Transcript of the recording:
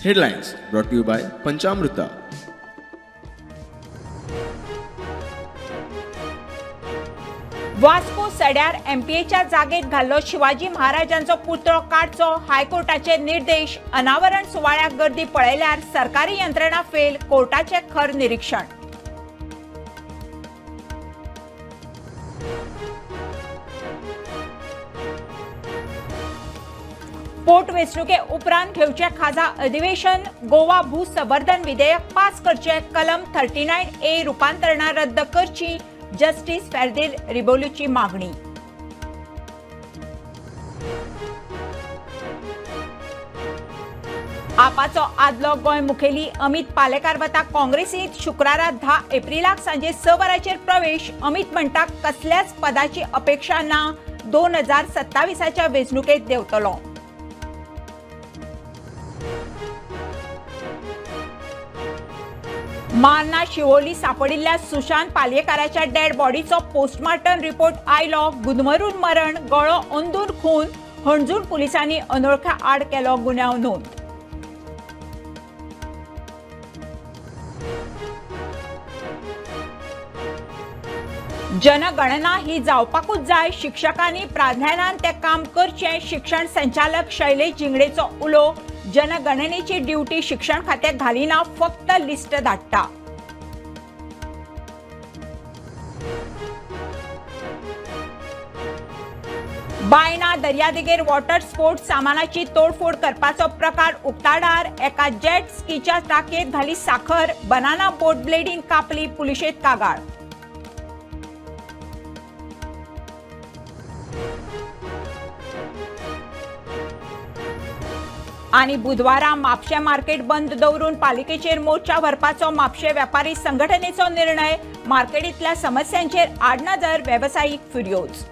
Headlines brought to you by Panchamrita. Vasco सड्यार एमपीएच्या जागेत घाल्लो शिवाजी महाराजांचो पुतळो काडचो हायकोर्टाचे निर्देश. अनावरण सुवाळ्याक गर्दी पळयल्यार सरकारी यंत्रणा फेल, कोर्टाचे खर निरीक्षण. पोटवेंचणुके उपरांत घेवचे खाजा अधिवेशन. गोवा भू संवर्धन विधेयक पास करचे. कलम 39A रूपांतरणा रद्द करची. जस्टिस फॅर्दिल रिबोलूची मागणी. आपाचो आदलो गोंय मुखेली अमित पालेकार वता काँग्रेसींत. शुक्रारा 10 एप्रिलाक सांजे 6 वरांचेर प्रवेश. अमित म्हणटा कसल्याच पदाची अपेक्षा ना. 2027च्या वेंचणुकेत देंवतलो. मार्ना शिवोली सांपडिल्ल्या सुशांत पालयेकाराच्या डेड बॉडीचो पोस्टमार्टम रिपोर्ट आयलो. गुदमरून मरण, गळो ओंदून खून. हणजूण पुलिसांनी अनोळख्या आड केलो गुन्यांव नोंद. जनगणना ही जावपाकूच जाय. शिक्षकांनी प्राधान्यान ते काम करचें. शिक्षण संचालक शैलेश जिंगडेचो उलो. जनगणनेची ड्युटी शिक्षण खात्याक घालिना, फक्त लिस्ट धाडटा. बायणा दर्यादेगेर वॉटर स्पोर्ट्स सामानाची तोडफोड करपाचो प्रकार उक्ताडार. एका जेट स्कीच्या टाकयेत घाली साखर. बनाना बोट ब्लेडीन कापली, पुलिशेंत कागाळ. आणि बुधवारा म्हापशें मार्केट बंद दवरून पालिकेचेर मोर्चा व्हरपाचो म्हापशें वेपारी संघटनेचो निर्णय. मार्केटींतल्या समस्यांचेर आडनदर वेवसायीक फुर्योज.